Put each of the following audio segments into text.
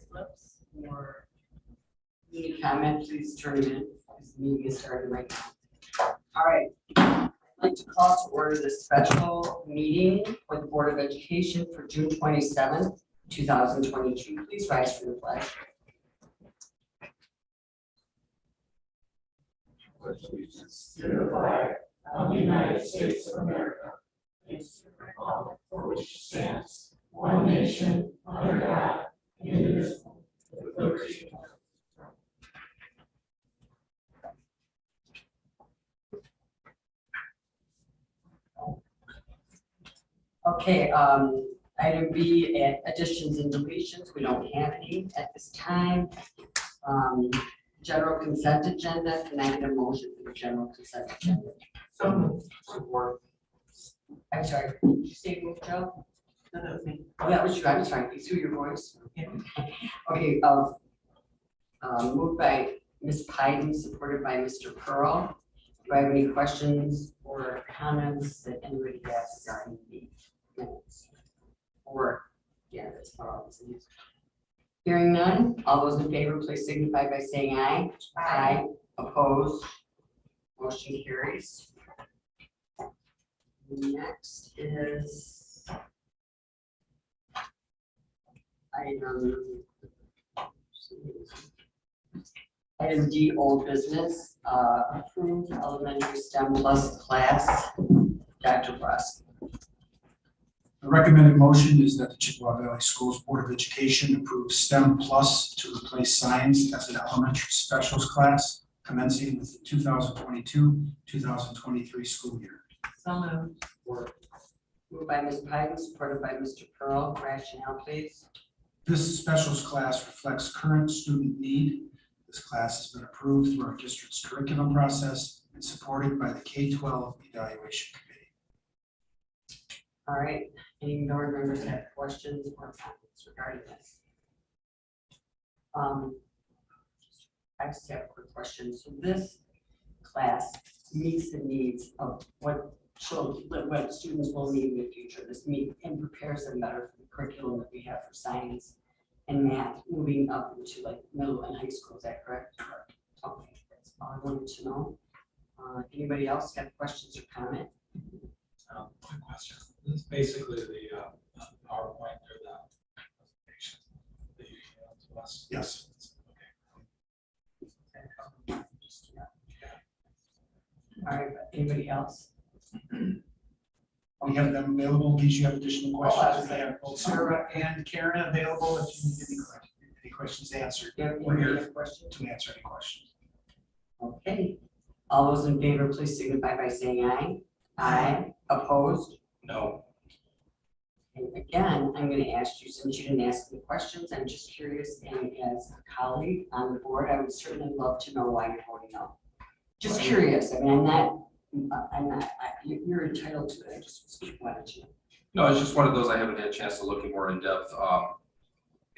Slips or any comment, please turn it in. This meeting is starting right now. All right. I'd like to call to order the special meeting for the Board of Education for June 27th, 2022. Please rise for the pledge. Allegiance to the flag of the United States of America, and to the republic for which it stands, one nation, under God, indivisible, with liberty and justice. Okay, item B, additions and deletions. We don't have any at this time. General consent agenda. Can I get a motion for the general consent agenda? Support. I'm sorry, did you say move, Joe? No, that was me. Oh, that was you. I'm sorry. You threw your voice. Yeah. Okay, moved by Ms. Pyden, supported by Mr. Pearl. Do I have any questions or comments that anybody has regarding the minutes? Or, yeah, that's what I was saying. Hearing none, all those in favor, please signify by saying aye. Aye. Opposed? Motion carries. Next is item D, old business, approved elementary STEM plus class. Dr. Brusque. The recommended motion is that the Chippewa Valley Schools Board of Education approves STEM Plus to replace science as an elementary specials class commencing with the 2022-2023 school year. So moved. Moved by Ms. Pyden, supported by Mr. Pearl. Rationale, please. This specials class reflects current student need. This class has been approved through our district's curriculum process and supported by the K-12 evaluation committee. All right, any board members have questions or comments regarding this? I just have a quick question. So this class meets the needs of what students will need in the future. This meet and prepares them better for the curriculum that we have for science and math moving up into like middle and high school. Is that correct? Okay, that's all I wanted to know. Anybody else have questions or comment? Quick question. This is basically the PowerPoint or the presentation that you emailed to us. Yes. All right, anybody else? We have them available in case you have additional I was questions. We have both Sarah and Karen available if you need any questions answered. Do you have We're here any questions? to answer any questions. Okay, all those in favor, please signify by saying aye. Aye. Opposed? No. And again, I'm going to ask you, since you didn't ask any questions, I'm just curious, and as a colleague on the board, I would certainly love to know why you're voting no. Just curious. I mean, you're entitled to it. I just wanted to know. No, it's just one of those I haven't had a chance to look at more in depth.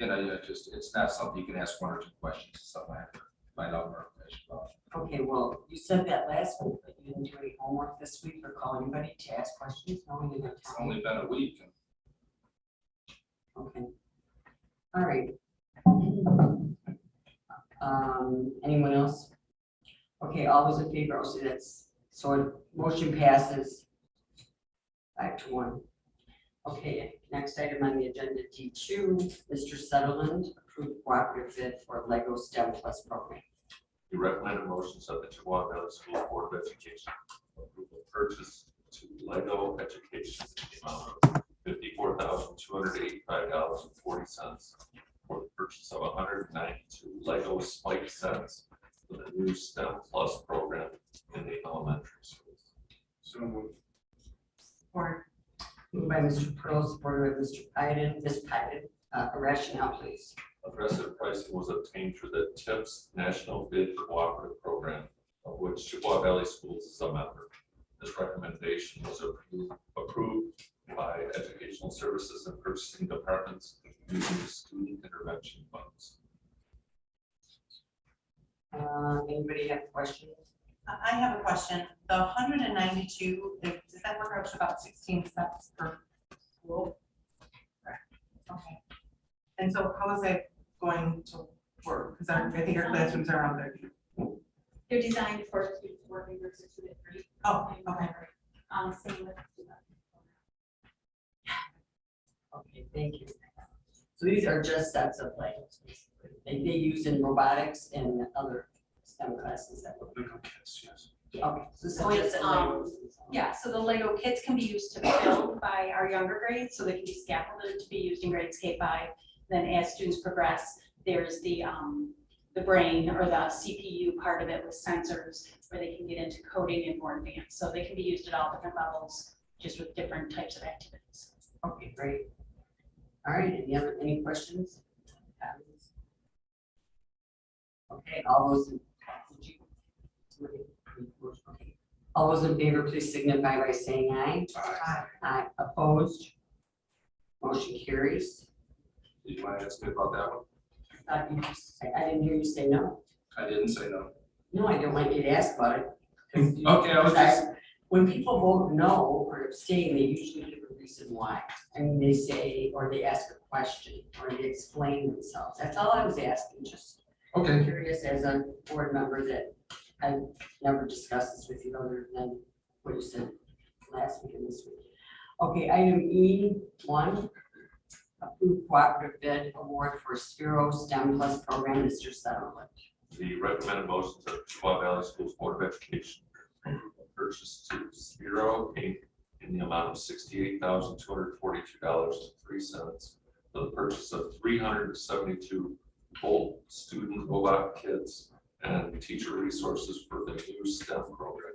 And it's not something you can ask one or two questions. It's something I have to find out more information about. Okay, well, you said that last week, but you didn't do any homework this week or call anybody to ask questions, knowing you It's only been a week. Okay. All right. Anyone else? Okay, all those in favor, I'll say that's, so motion passes 5-1. Okay, next item on the agenda, D2, Mr. Sutherland, approved cooperative bid for Lego STEM Plus program. The recommended motions of the Chippewa Valley School Board of Education approve the purchase to Lego Education in the amount of $54,285.40 for the purchase of 192 Lego spike sets for the new STEM Plus program in the elementary schools. So moved. Moved by Mr. Pearl, supported by Mr. Pyden. Ms. Pyden, a rationale, please. Aggressive pricing was obtained through the TIPS National Bid Cooperative Program, of which Chippewa Valley Schools is a member. This recommendation was approved by Educational Services and Purchasing Departments using student intervention funds. Anybody have questions? I have a question. The 192, does that work out to about 16 steps per school? Correct. Okay. And so how is that going to work? Because I think our classrooms are around 30. They're designed for students working groups of 2 to 3. Oh, okay. Same with. Okay, thank you. So these are just sets of Legos, basically. They use in robotics and other STEM classes that were. Lego kits, yes. Okay, so this is So just it's, the Legos. Yeah, so the Lego kits can be used to build by our younger grades, so they can be scaffolded to be used in grades K-5. Then as students progress, there's the brain or the CPU part of it with sensors where they can get into coding and more advanced. So they can be used at all different levels, just with different types of activities. Okay, great. All right, any questions? Comments? Okay, all those, did you? Okay. All those in favor, please signify by saying aye. Aye, opposed? Motion carries. Did you want to ask me about that one? I didn't hear you say no. I didn't say no. No, I don't want you to ask about it. Okay, I was just, When people vote no or abstain, they usually give a reason why. I mean, they say, or they ask a question, or they explain themselves. That's all I was asking, just okay, curious as a board member that I never discussed this with you other than what you said last week and this week. Okay, item E1, approved cooperative bid award for Spiro STEM Plus program, Mr. Sutherland. The recommended motions of Chippewa Valley Schools Board of Education purchase to Spiro Inc. in the amount of $68,242.03 for the purchase of 372 Bolt student robot kits and teacher resources for the new STEM program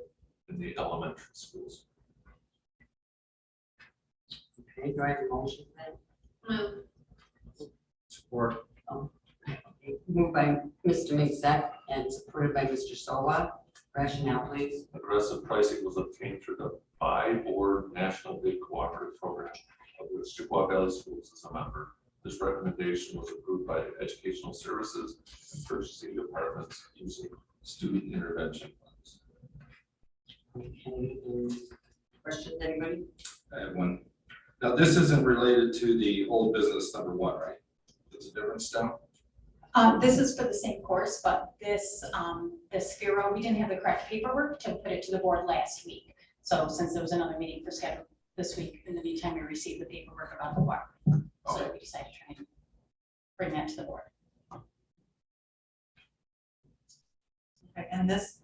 in the elementary schools. Okay, do I have a motion then? Move. Support. Okay, moved by Mr. Mezek and supported by Mr. Sowa. Rationale, please. Aggressive pricing was obtained through the by-board national bid cooperative program, of which Chippewa Valley Schools is a member. This recommendation was approved by the Educational Services and Purchasing Departments using student intervention funds. Okay, questions, anybody? I have one. Now, this isn't related to the old business number 1, right? It's a different STEM? This is for the same course, but this, the Spiro, we didn't have the correct paperwork to put it to the board last week. So since there was another meeting for scheduled this week, in the meantime, we received the paperwork about the water. So we decided to try and bring that to the board. Okay, and this,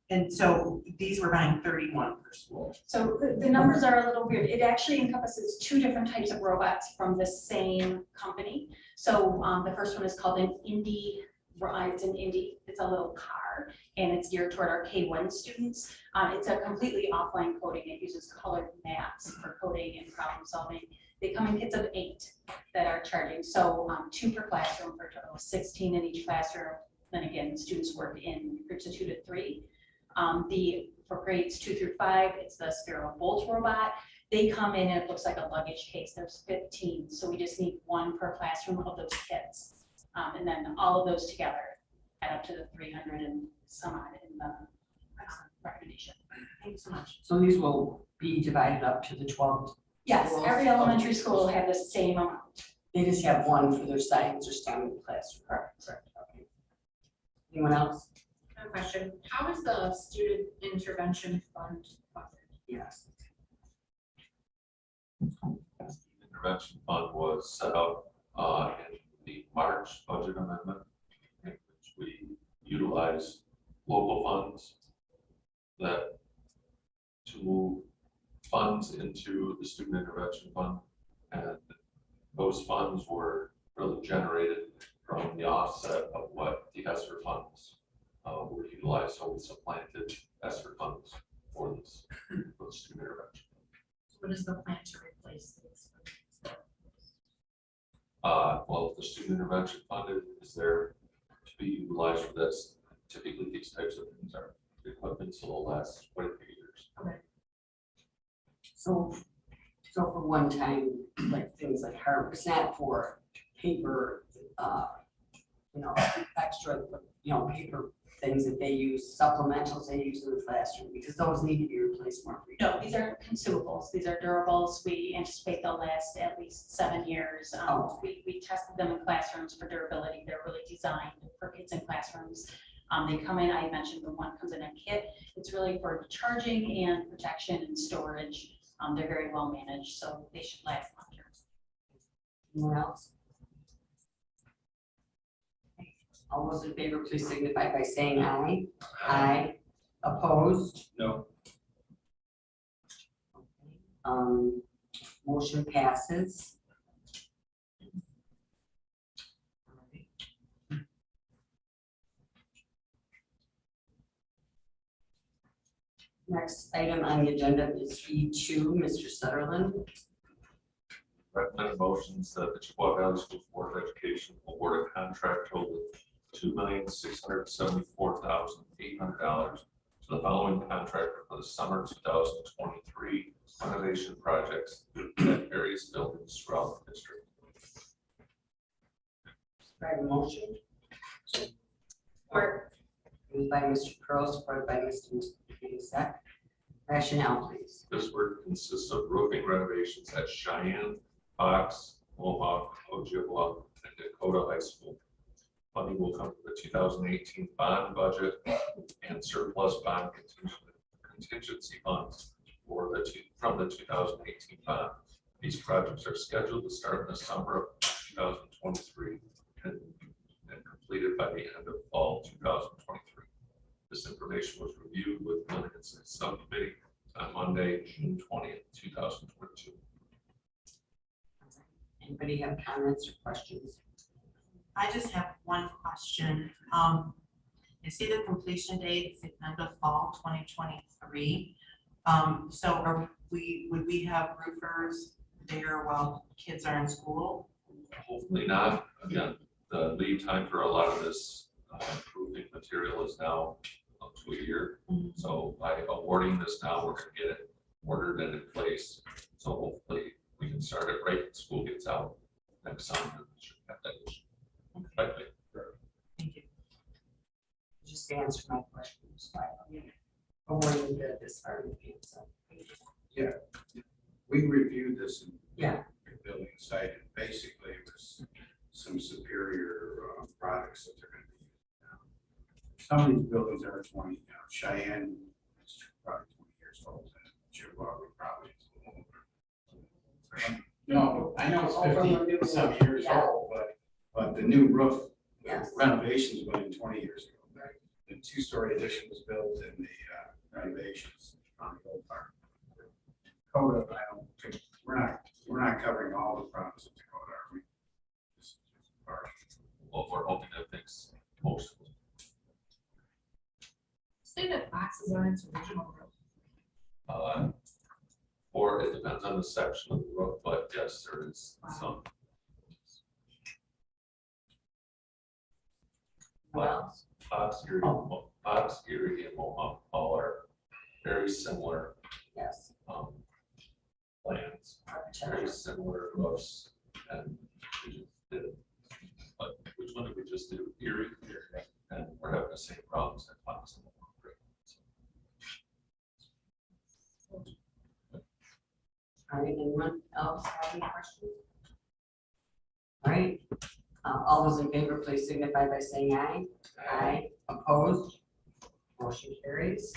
and so these were buying 31 per school. So the numbers are a little weird. It actually encompasses 2 different types of robots from the same company. So the first one is called an Indy, it's an Indy, it's a little car, and it's geared toward our K1 students. It's a completely offline coding. It uses colored maps for coding and problem solving. They come in kits of 8 that are charging. So 2 per classroom for a total of 16 in each classroom. Then again, students work in groups of 2 to 3. For grades 2 through 5, it's the Spiro Bolt robot. They come in and it looks like a luggage case. There's 15, so we just need 1 per classroom of those kits. And then all of those together add up to the 300 and some odd in the recommendation. Thanks so much. So these will be divided up to the 12. Yes, schools? every elementary school will have the same amount. They just have 1 for their science or STEM classroom. Correct. Okay. Anyone else? I have a question. How is the student intervention fund funded? Yes. Intervention fund was set up in the March budget amendment, in which we utilize local funds that to move funds into the student intervention fund, and those funds were really generated from the offset of what the ESSER funds were utilized. So we supplanted ESSER funds for this for the student intervention. What is the plan to replace these? Well, the student intervention fund is there to be utilized for this. Typically, these types of things are equipment, so they'll last quite a few years. So for one time, like things like hardware, it's not for paper, extra, paper things that they use, supplementals they use in the classroom, because those need to be replaced more frequently. No, these are consumables, these are durables, we anticipate they'll last at least 7 years. Oh. We tested them in classrooms for durability, they're really designed for kids in classrooms. They come in, I mentioned the one comes in a kit, it's really for charging and protection and storage. They're very well managed, so they should last longer. Anyone else? All those in favor, please signify by saying aye. Aye. Opposed? No. Motion passes. Next item on the agenda is E2, Mr. Sutherland. Recommended motions that the Chippewa Valley Schools Board of Education award a contract total of $2,674,800 to the following contractor for the summer 2023 renovation projects at various buildings throughout the district. Do I have a motion? Or Moved by Mr. Pearl, supported by Mr. Zek. Rationale, please. This work consists of roofing renovations at Cheyenne, Fox, Mohawk, Ojibwa, and Dakota High School. Funding will come from the 2018 bond budget and surplus bond contingency funds from the 2018 bond. These projects are scheduled to start in the summer of 2023 and completed by the end of fall 2023. This information was reviewed with minutes and subcommittee on Monday, June 20th, 2022. Anybody have comments or questions? I just have one question. I see the completion date is the end of fall 2023. So would we have roofers there while kids are in school? Hopefully not. Again, the lead time for a lot of this roofing material is now up to a year. So by awarding this now, we're going to get it ordered and in place. So hopefully we can start it right when school gets out next summer. We should have that issue. Thank you. Just to answer my questions. Awarding this part of the We reviewed this in Yeah. the building site, and basically it was some superior products that they're going to be using now. Some of these buildings are 20, Cheyenne is probably 20 years old, and Chippewa probably is a little older. No, I know it's 50 some years old, but the new roof Yes. renovations went in 20 years ago. Right? The two-story addition was built in the renovations on the old part. Dakota, I don't think, we're not covering all the problems of Dakota, are we? Just part. Well, we're hoping to fix most of them. Say that boxes are its original roof. Or it depends on the section of the roof, but yes, there is some. What else? Fox, Erie, and Mohawk all are very similar Yes. plans, very similar roofs, and we just did. But which one did we just do? Erie, and we're having the same problems at Fox and Mohawk. All right, anyone else have any questions? All right, all those in favor, please signify by saying aye. Aye. Opposed? Motion carries.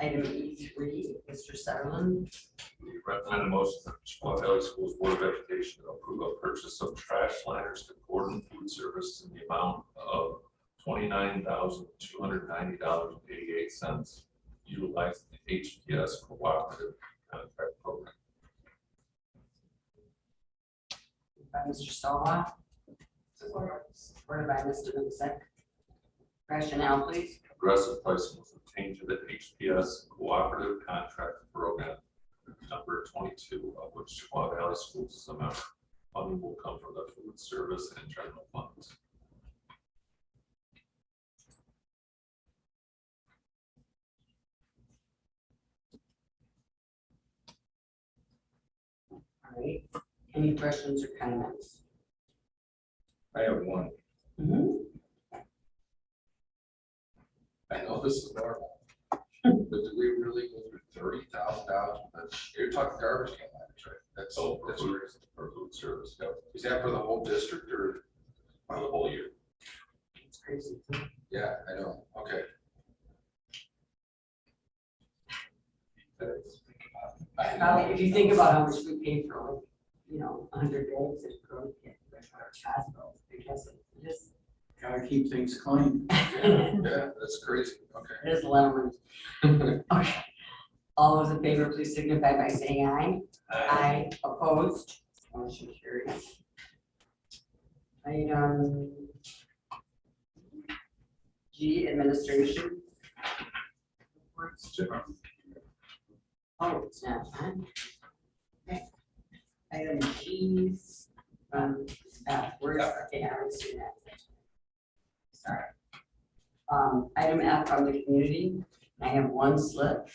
Item E3, Mr. Sutherland. We recommend a motion that the Chippewa Valley Schools Board of Education approve a purchase of trash liners to Gordon Food Service in the amount of $29,290.88, utilizing the HPS Cooperative Contract Program. By Mr. Sola. Supported by Mr. Zek. Rationale, please. Aggressive pricing was obtained to the HPS Cooperative Contract Program number 22, of which Chippewa Valley Schools is a member. Funding will come from the food service and general funds. All right, any questions or comments? I have one. I know this is normal, but do we really go through $30,000? You're talking garbage can liners, right? That's So that's for food service, yep, is that for the whole district or? for the whole year. It's crazy. Yeah, I know, okay. I Probably, if you think about how much we pay for, like, you know, 100 bags of growth kit, hospital, I guess it is, Gotta keep things clean. Yeah, that's crazy, okay. it is a lot of money. Okay. All those in favor, please signify by saying aye. Aye. Opposed? Motion carries. Item G, administration. Reports. Oh, it's not, huh? Okay. Item G, where's, okay, I haven't seen that. Sorry. Item F from the community, I have one slip.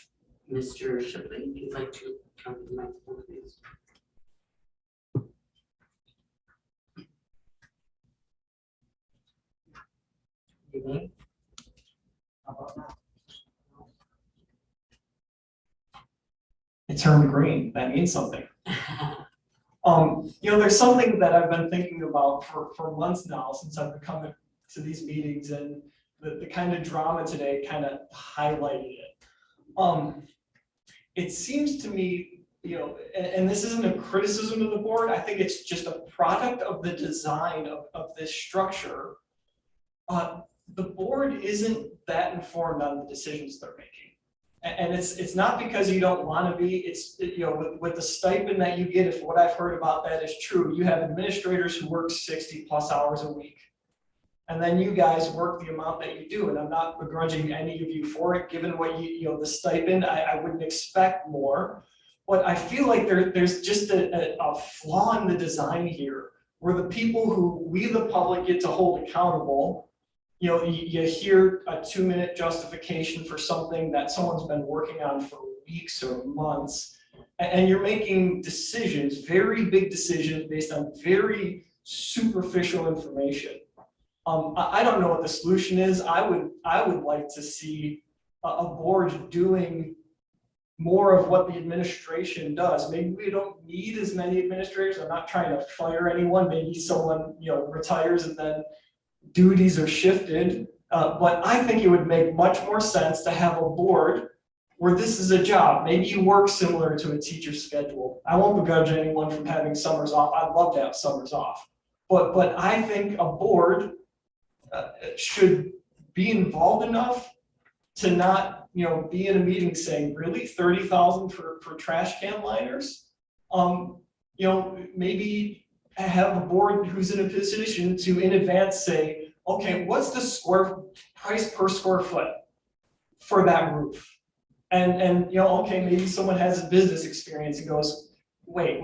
Mr. Shipley, if you'd like to come to the microphone, please. Evening. How about now? It turned green. That means something. There's something that I've been thinking about for months now since I've been coming to these meetings, and the kind of drama today kind of highlighted it. It seems to me, and this isn't a criticism of the board, I think it's just a product of the design of this structure. The board isn't that informed on the decisions they're making. And it's not because you don't want to be, it's, with the stipend that you get, if what I've heard about that is true, you have administrators who work 60+ hours a week. And then you guys work the amount that you do, and I'm not begrudging any of you for it, given what the stipend, I wouldn't expect more. But I feel like there's just a flaw in the design here, where the people who we, the public, get to hold accountable, you hear a 2-minute justification for something that someone's been working on for weeks or months, and you're making decisions, very big decisions based on very superficial information. I don't know what the solution is. I would like to see a board doing more of what the administration does. Maybe we don't need as many administrators. I'm not trying to fire anyone. Maybe someone retires and then duties are shifted. But I think it would make much more sense to have a board where this is a job. Maybe you work similar to a teacher's schedule. I won't begrudge anyone from having summers off. I'd love to have summers off. But I think a board should be involved enough to not, be in a meeting saying, really, 30,000 for trash can liners? Maybe have a board who's in a position to, in advance, say, okay, what's the price per square foot for that roof? And okay, maybe someone has a business experience and goes, wait,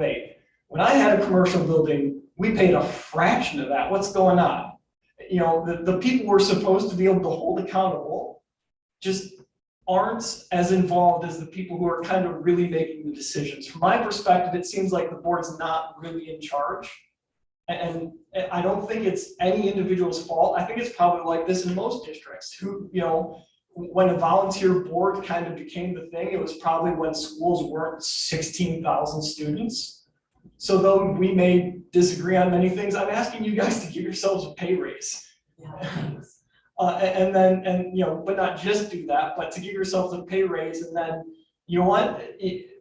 when I had a commercial building, we paid a fraction of that. What's going on? The people we're supposed to be able to hold accountable just aren't as involved as the people who are kind of really making the decisions. From my perspective, it seems like the board's not really in charge. And I don't think it's any individual's fault. I think it's probably like this in most districts who, when a volunteer board kind of became the thing, it was probably when schools weren't 16,000 students. So though we may disagree on many things, I'm asking you guys to give yourselves a pay raise. But not just do that, but to give yourselves a pay raise, and then,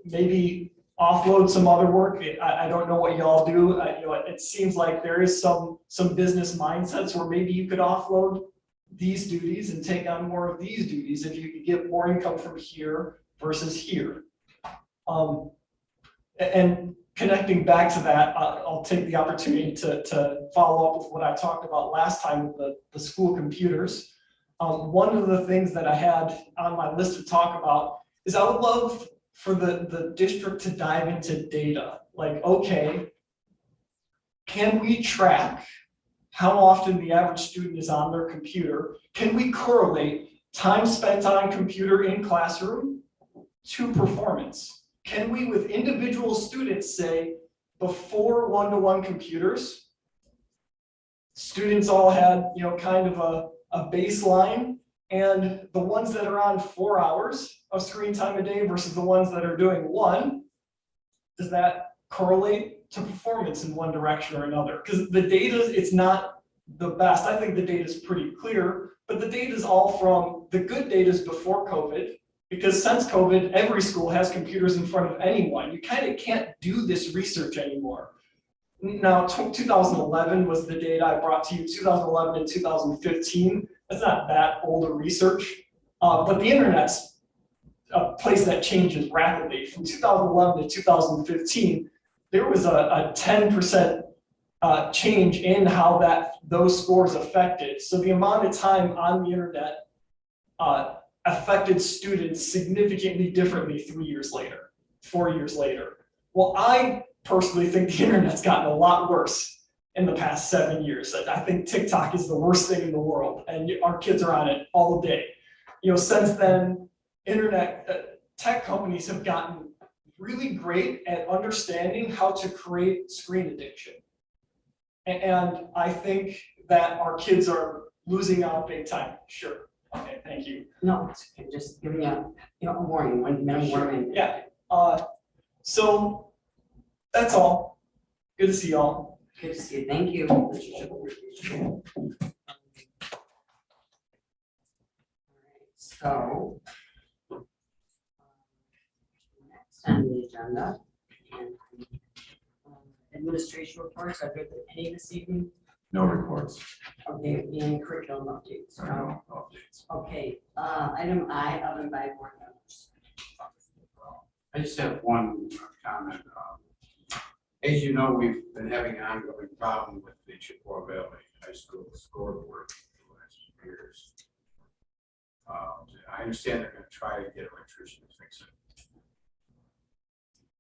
maybe offload some other work. I don't know what y'all do. It seems like there is some business mindsets where maybe you could offload these duties and take on more of these duties if you could get more income from here versus here. And connecting back to that, I'll take the opportunity to follow up with what I talked about last time with the school computers. One of the things that I had on my list to talk about is I would love for the district to dive into data. Like, okay, can we track how often the average student is on their computer? Can we correlate time spent on computer in classroom to performance? Can we, with individual students, say before one-to-one computers, students all had, kind of a baseline, And the ones that are on 4 hours of screen time a day versus the ones that are doing 1, does that correlate to performance in one direction or another? Because the data, it's not the best. I think the data is pretty clear, but the data is all from, the good data is before COVID, because since COVID, every school has computers in front of anyone. You kind of can't do this research anymore. Now, 2011 was the data I brought to you, 2011 and 2015. That's not that old a research, but the internet's a place that changes rapidly. From 2011 to 2015, there was a 10% change in how those scores affected. So the amount of time on the internet affected students significantly differently 3 years later, 4 years later. Well, I personally think the internet's gotten a lot worse in the past 7 years. I think TikTok is the worst thing in the world, and our kids are on it all day. Since then, internet tech companies have gotten really great at understanding how to create screen addiction. And I think that our kids are losing out big time. Sure. Okay, thank you. No, it's okay, just giving you, a warning, one minute warning. Yeah. So that's all. Good to see y'all. Good to see you. Thank you. Mr. Chipper. So. Next on the agenda. Administration reports, are there any this evening? No reports. Okay, any curriculum updates? No updates. Okay, item I, other by board members. I just have one comment. As you know, we've been having an ongoing problem with the Chippewa Valley High School scoreboard for the last few years. I understand they're going to try to get an electrician to fix it.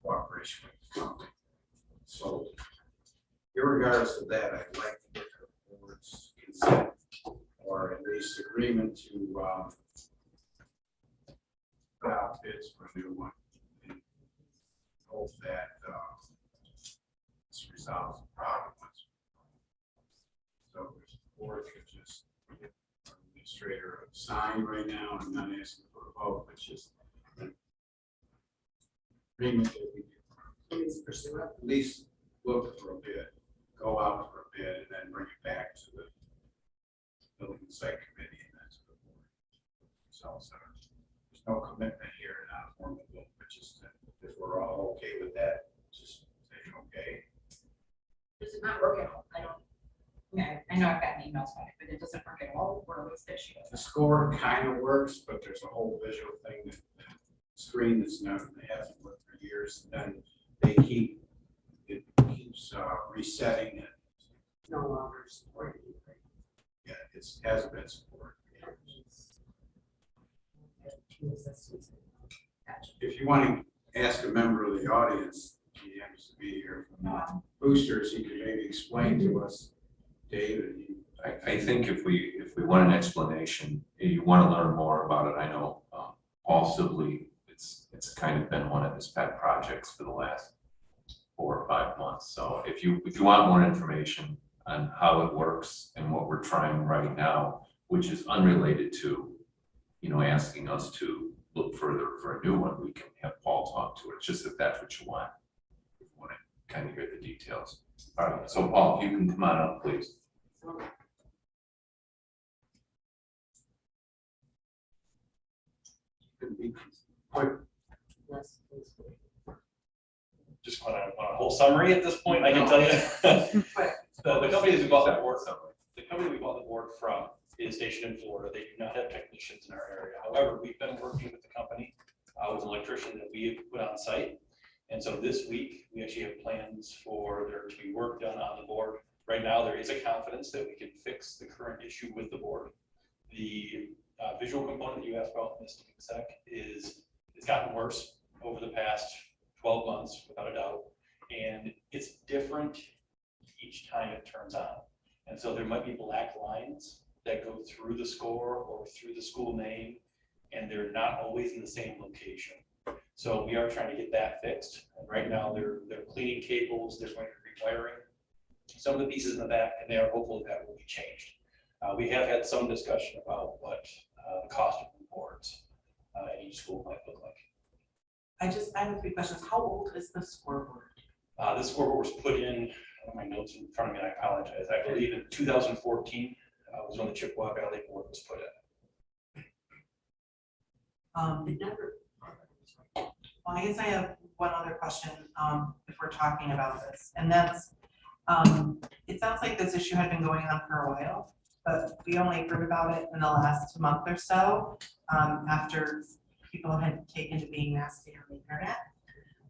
Cooperation with the company. So, irregardless of that, I'd like to get the board's consent or at least agreement to put out bids for a new one. And hope that this resolves the problem. So, if the board could just get our administrator a sign right now. I'm not asking for a vote, but just agreement that we Please pursue it. at least look for a bid, go out for a bid, and then bring it back to the building and site committee and then to the board. So there's no commitment here, not a formal vote, but just that if we're all okay with that, just say okay. Does it not work at all? I know I've gotten emails back, but it doesn't work at all, or what's the issue? The score kind of works, but there's a whole visual thing that the screen that's not, it hasn't worked for years, and then it keeps resetting it. No longer supported. Yeah, it hasn't been supported. Gotcha. If you want to ask a member of the audience, he happens to be here from Boosters, he could maybe explain to us, David. I think if we want an explanation, you want to learn more about it. I know Paul Sibley, it's kind of been one of his pet projects for the last 4 or 5 months. So if you want more information on how it works and what we're trying right now, which is unrelated to, asking us to look further for a new one, we can have Paul talk to it. It's just if that's what you want. If you want to kind of hear the details. All right. So Paul, if you can come on up, please. Could be quick. Yes, please. Just want a whole summary at this point, I can tell you. The company that we bought the board from is stationed in Florida. They do not have technicians in our area. However, we've been working with the company with an electrician that we have put on site. And so this week, we actually have plans for there to be work done on the board. Right now, there is a confidence that we can fix the current issue with the board. The visual component that you asked about, Mr. Sec, it's gotten worse over the past 12 months, without a doubt. And it's different each time it turns on. And so there might be black lines that go through the score or through the school name, and they're not always in the same location. So we are trying to get that fixed. And right now they're cleaning cables, they're going to be rewiring some of the pieces in the back, and they are hopeful that will be changed. We have had some discussion about what the cost of the boards at each school might look like. I have 3 questions. How old is the scoreboard? This scoreboard was put in, I have my notes in front of me, and I apologize. I believe in 2014 was when the Chippewa Valley board was put in. It never. Well, I guess I have one other question, if we're talking about this, and that's, it sounds like this issue had been going on for a while, but we only heard about it in the last month or so, after people had taken to being nasty on the internet.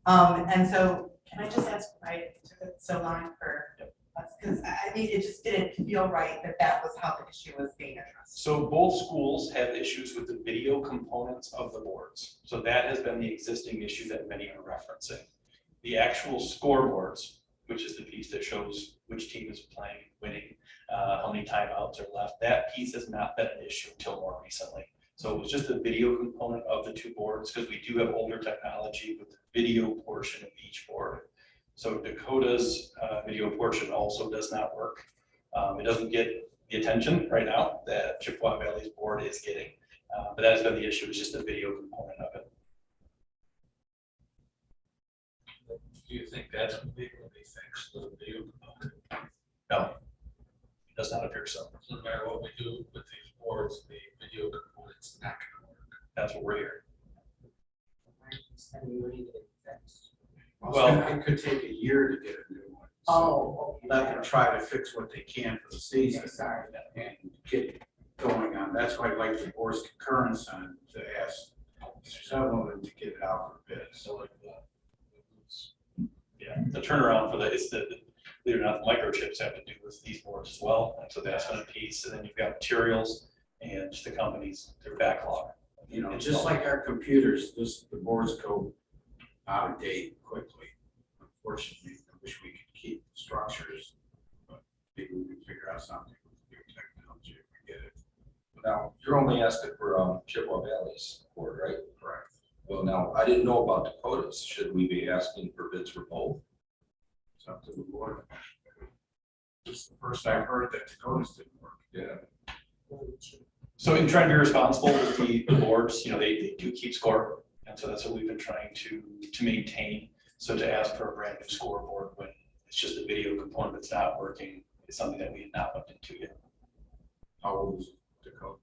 And so, can I just ask why it took it so long for us? Because I mean, it just didn't feel right that that was how the issue was being addressed. So both schools have issues with the video components of the boards. So that has been the existing issue that many are referencing. The actual scoreboards, which is the piece that shows which team is playing, winning, how many timeouts are left, that piece has not been an issue until more recently. So it was just the video component of the 2 boards, because we do have older technology with the video portion of each board. So Dakota's video portion also does not work. It doesn't get the attention right now that Chippewa Valley's board is getting, but that has been the issue, is just the video component of it. Do you think that's going to be fixed, the video component? No, it does not appear so. No matter what we do with these boards, the video component's not going to work. That's what we're hearing. Well, it could take a year to get a new one. So Oh, okay. let them try to fix what they can for the season Okay, sorry. and get going on. That's why I'd like the board's concurrence on to ask several of them to get it out for bid. So like Yeah, the turnaround for that is that, believe it or not, the microchips have to do with these boards as well. And so that's been a piece. And then you've got materials and just the companies, their backlog. You know, just like our computers, the boards go out of date quickly. Unfortunately, I wish we could keep the structures, but maybe we can figure out something with new technology if we get it. Now, you're only asking for Chippewa Valley's board, right? Correct. Well, now, I didn't know about Dakota's. Should we be asking for bids for both? It's up to the board. This is the first I've heard that Dakota's didn't work. Yeah. So in trying to be responsible with the boards, you know, they do keep score. And so that's what we've been trying to maintain. So to ask for a brand new scoreboard when it's just a video component that's not working is something that we have not looked into yet. How old is Dakota?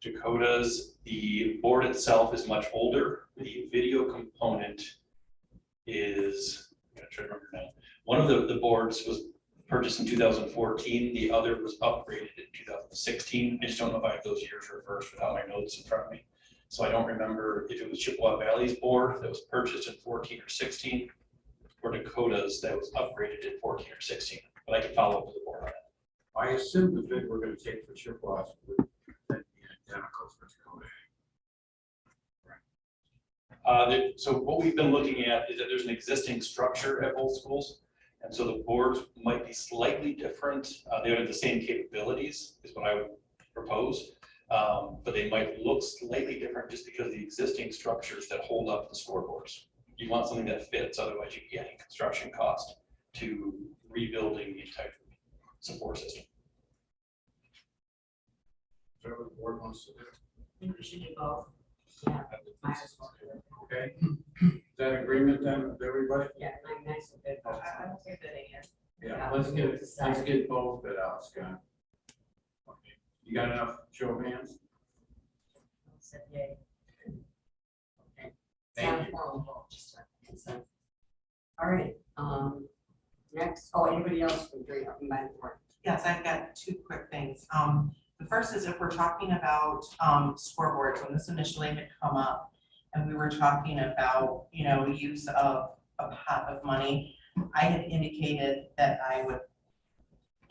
Dakota's, the board itself is much older. The video component is, I'm gonna try to remember now. One of the boards was purchased in 2014. The other was upgraded in 2016. I just don't know if I have those years reversed without my notes in front of me. So I don't remember if it was Chippewa Valley's board that was purchased in 14 or 16, or Dakota's that was upgraded in 14 or 16. But I can follow up with the board on that. I assume the bid we're gonna take for Chippewa's would be identical for Dakota. So what we've been looking at is that there's an existing structure at both schools. And so the boards might be slightly different. They have the same capabilities is what I would propose. But they might look slightly different just because of the existing structures that hold up the scoreboards. You want something that fits, otherwise you'd be adding construction cost to rebuilding the entire support system. Whatever the board wants to do. I think we should do both. Yeah, might as well do it. Okay, is that agreement then with everybody? Yeah, nice and good. I don't think that it is. Yeah, let's get both bid out, Scott. Okay. You got enough show of hands? Said yay. Okay. Thank you. Formal vote, just a consent. All right, next, anybody else from during my board? Yes, I've got 2 quick things. The first is if we're talking about scoreboards, when this initially had come up and we were talking about, you know, use of a pot of money, I had indicated that I would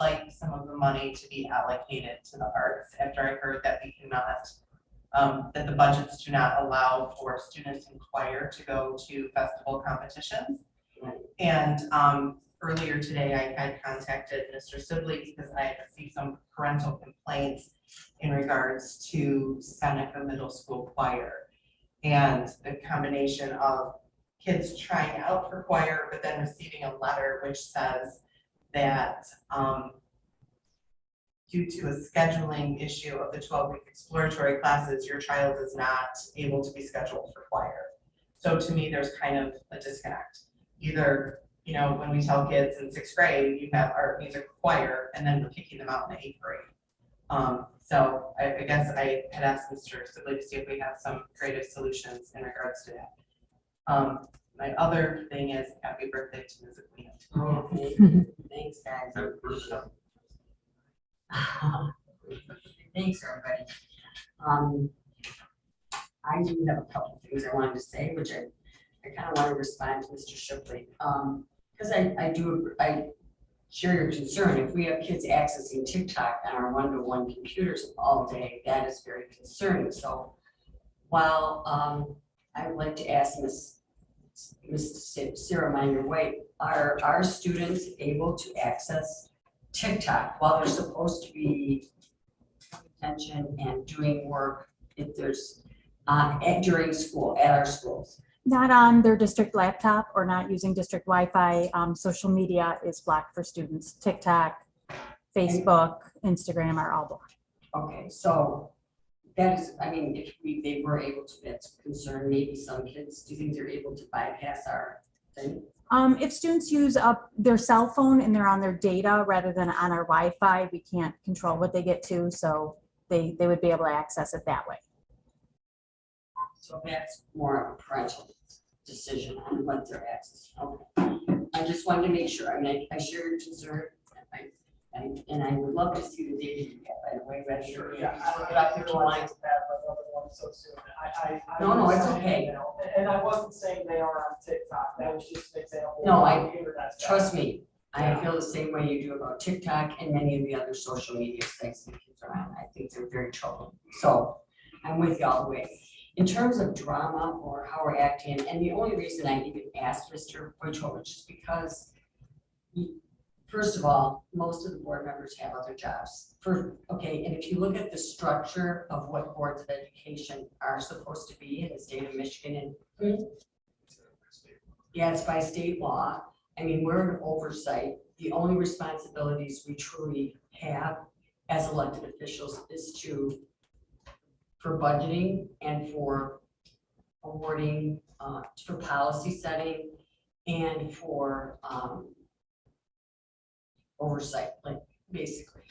like some of the money to be allocated to the arts after I heard that we cannot, that the budgets do not allow for students in choir to go to festival competitions. And earlier today, I had contacted Mr. Sibley because I had received some parental complaints in regards to Seneca Middle School choir. And the combination of kids trying out for choir, but then receiving a letter which says that due to a scheduling issue of the 12-week exploratory classes, your child is not able to be scheduled for choir. So to me, there's kind of a disconnect. Either, you know, when we tell kids in 6th grade, you have art, music, choir, and then we're kicking them out in the 8th grade. So I guess I had asked Mr. Sibley to see if we have some creative solutions in regards to that. My other thing is happy birthday to Ms. Aquino. Okay, thanks, guys. Thanks, everybody. I do have a couple of things I wanted to say, which I kind of want to respond to Mr. Shipley. Because I share your concern. If we have kids accessing TikTok on our one-to-one computers all day, that is very concerning. So while I would like to ask Ms. Sarah Minor-White, are our students able to access TikTok while they're supposed to be attention and doing work if there's during school at our schools? Not on their district laptop or not using district Wi-Fi. Social media is blocked for students. TikTok, Facebook, Instagram are all blocked. Okay, so that is, I mean, if they were able to, that's a concern. Maybe some kids, do you think they're able to bypass our thing? If students use up their cell phone and they're on their data rather than on our Wi-Fi, we can't control what they get to, so they would be able to access it that way. So that's more of a parental decision on what they're accessing. Okay. I just wanted to make sure. I mean, I share your concern. And I would love to see the data you have, by the way, rather Sure, than. yeah. So soon. No, it's was saying, okay. you know, and I wasn't saying they are on TikTok. That was just an example. No, of the internet stuff. Trust me, I feel the same way you do about TikTok and many of the other social media sites that kids are on. I think they're very troubling. So I'm with you all the way. In terms of drama or how we're acting, and the only reason I even asked Mr. Wojtovich is because first of all, most of the board members have other jobs. Okay, and if you look at the structure of what boards of education are supposed to be in the state of Michigan, and yeah, it's by state law. I mean, we're an oversight. The only responsibilities we truly have as elected officials is for budgeting and for awarding, for policy setting and for oversight, like basically.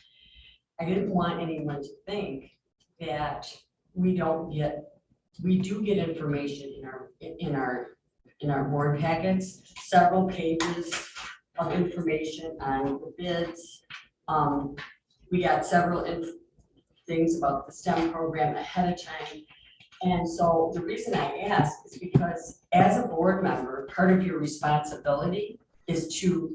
I didn't want anyone to think that we do get information in our board packets, several pages of information on the bids. We got several things about the STEM program ahead of time. And so the reason I ask is because as a board member, part of your responsibility is to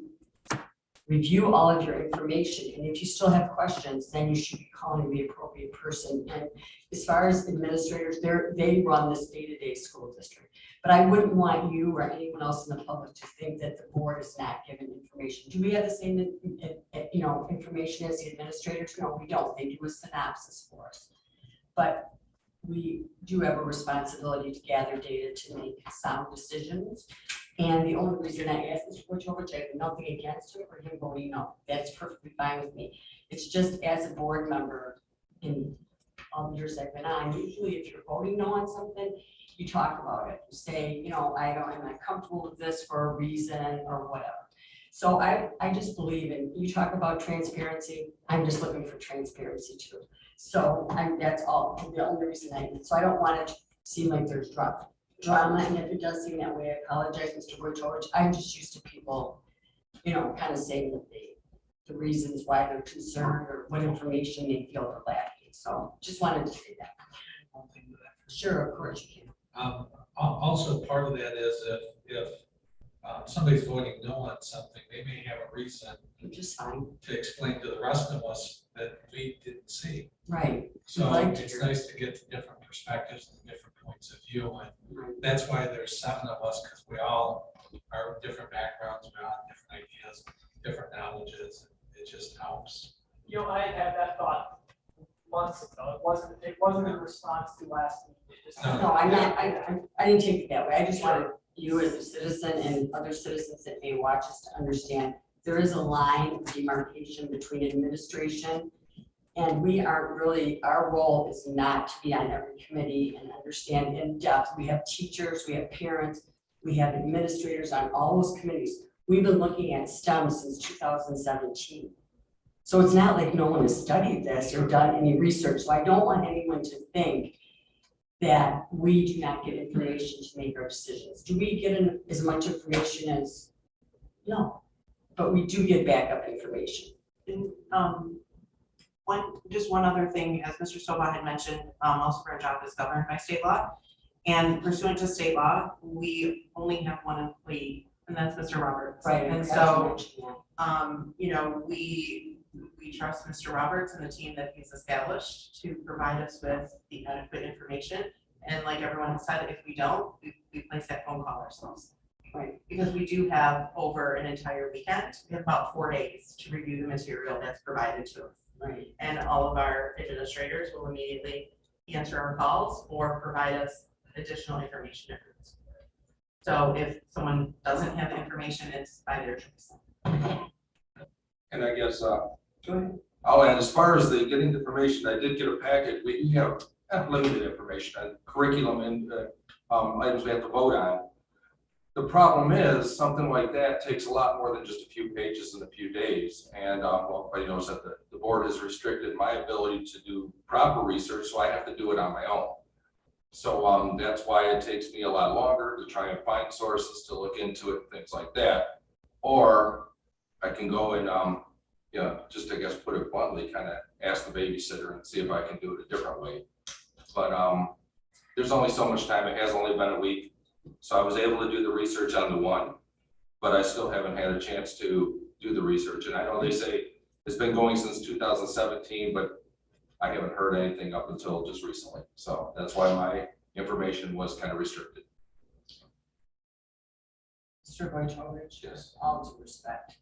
review all of your information. And if you still have questions, then you should be calling the appropriate person. And as far as administrators, they run this day-to-day school district. But I wouldn't want you or anyone else in the public to think that the board is not given information. Do we have the same, information as the administrators? No, we don't. They do a synopsis for us. But we do have a responsibility to gather data to make sound decisions. And the only reason I asked Mr. Wojtovich, I have nothing against him or him voting no. That's perfectly fine with me. It's just as a board member in all the years I've been on, usually if you're voting no on something, you talk about it. You say, I'm not comfortable with this for a reason or whatever. So I just believe in, you talk about transparency, I'm just looking for transparency too. So that's all, the only reason so I don't want it to seem like there's drama, and if it does seem that way, I apologize, Mr. Wojtovich. I'm just used to people, kind of saying the reasons why they're concerned or what information they feel they're lacking. So just wanted to say that. Sure, of course you can. Also, part of that is if somebody's voting no on something, they may have a reason Just fine. to explain to the rest of us that we didn't see. Right. So it's nice to get the different perspectives and different points of view, and that's why there's 7 of us, because we all are different backgrounds, we all have different ideas, different knowledges. It just helps. I had that thought months ago. It wasn't in response to last week. No, I didn't take it that way. I just wanted you as a citizen and other citizens that may watch us to understand there is a line of demarcation between administration And we aren't really, our role is not to be on every committee and understand in depth. We have teachers, we have parents, we have administrators on all those committees. We've been looking at STEM since 2017. So it's not like no one has studied this or done any research. So I don't want anyone to think that we do not get information to make our decisions. Do we get as much information as? No, but we do get backup information. And, just one other thing, as Mr. Stovall had mentioned, most of our job is governed by state law. And pursuant to state law, we only have one employee, and that's Mr. Roberts. Right. And so, you know, we trust Mr. Roberts and the team that he's established to provide us with the adequate information. And like everyone has said, if we don't, we place that phone call ourselves. Right. Because we do have over an entire weekend, we have about 4 days to review the material that's provided to us. Right. And all of our administrators will immediately answer our calls or provide us additional information if it's. So if someone doesn't have the information, it's by their choice. And I guess, Go ahead. oh, and as far as the getting the information, I did get a packet. We do have limited information on curriculum and items we have to vote on. The problem is, something like that takes a lot more than just a few pages in a few days. And well, everybody knows that the board has restricted my ability to do proper research, so I have to do it on my own. So that's why it takes me a lot longer to try and find sources to look into it, things like that. Or I can go and, you know, just I guess put it bluntly, kind of ask the babysitter and see if I can do it a different way. But there's only so much time. It has only been a week. So I was able to do the research on the one, but I still haven't had a chance to do the research. And I know they say it's been going since 2017, but I haven't heard anything up until just recently. So that's why my information was kind of restricted. Mr. Wojciechowicz, Yes. all due respect,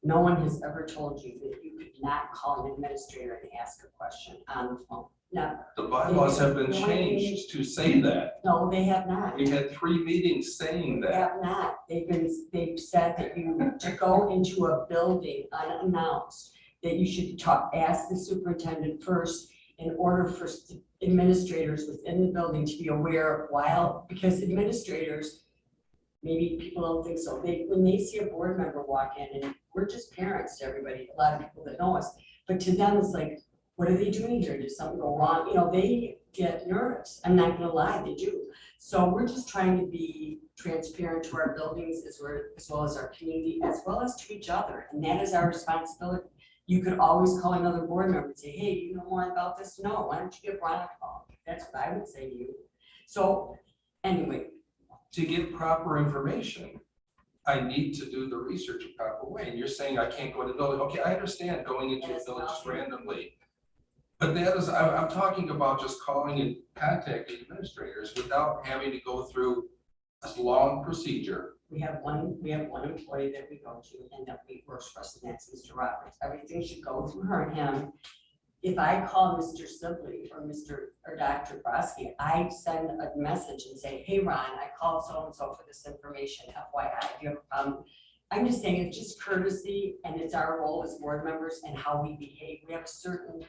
no one has ever told you that you could not call an administrator and ask a question on the phone. Never. The bylaws have been changed to say that. No, they have not. We had 3 meetings saying They that. have not. They've said that you, to go into a building unannounced, that you should ask the superintendent first in order for administrators within the building to be aware because administrators, maybe people don't think so. When they see a board member walk in, and we're just parents to everybody, a lot of people that know us, but to them it's like, what are they doing here? Did something go wrong? You know, they get nervous. I'm not gonna lie, they do. So we're just trying to be transparent to our buildings as well as our community, as well as to each other. And that is our responsibility. You could always call another board member and say, hey, you know more about this? No, why don't you give Ron a call? That's what I would say to you. So anyway. To get proper information, I need to do the research a proper way. And you're saying I can't go to the building. Okay, I understand going into a village randomly. But that is, I'm talking about just calling and contacting administrators without having to go through a long procedure. We have one employee that we go to and that we work for us, and that's Mr. Roberts. Everything should go through her and him. If I call Mr. Sibley or Dr. Brodsky, I send a message and say, hey, Ron, I called so-and-so for this information, FYI, do you have a problem? I'm just saying it's just courtesy, and it's our role as board members and how we behave. We have a certain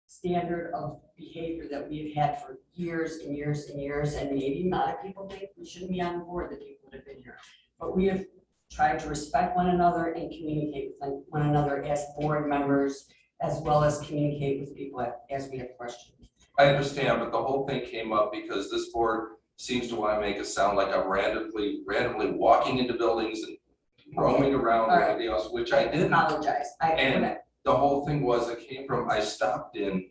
standard of behavior that we've had for years and years and years, and maybe a lot of people think we shouldn't be on board, the people that have been here. But we have tried to respect one another and communicate with one another as board members, as well as communicate with people as we have questions. I understand, but the whole thing came up because this board seems to want to make it sound like I'm randomly walking into buildings and roaming around and everything else, which I didn't. Apologize. And the whole thing was, it came from, I stopped in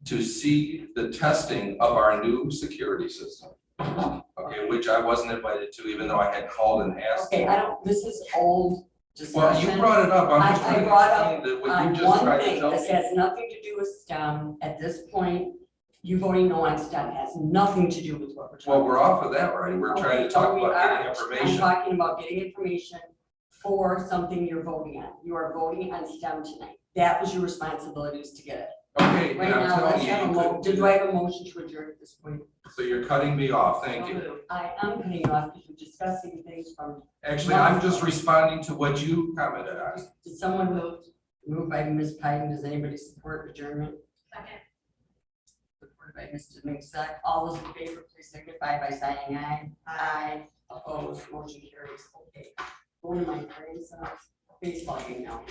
to see the testing of our new security system. Okay, which I wasn't invited to, even though I had called and asked. Okay, this is old discussion. Well, you brought it up. I'm just I trying to brought up explain that what you just tried one to thing. tell This me. has nothing to do with STEM. At this point, you voting no on STEM has nothing to do with what we're talking about. Well, we're off of that, right? We're trying to talk about getting I'm information. talking about getting information for something you're voting on. You are voting on STEM tonight. That was your responsibility, was to get it. Okay, Right and I'm now, let's telling have a you, motion. Did I have a motion to adjourn at this point? so you're cutting me off. Thank you. I am cutting you off because you're discussing things from, Actually, I'm just responding to what you commented on. did someone move? Moved by Ms. Pyden. Does anybody support adjournment? Second. Supported by Mr. Mixon. All those in favor, please signify by saying aye. Aye. Opposed, motion carries. Okay. One of my grandsons, baseball game now.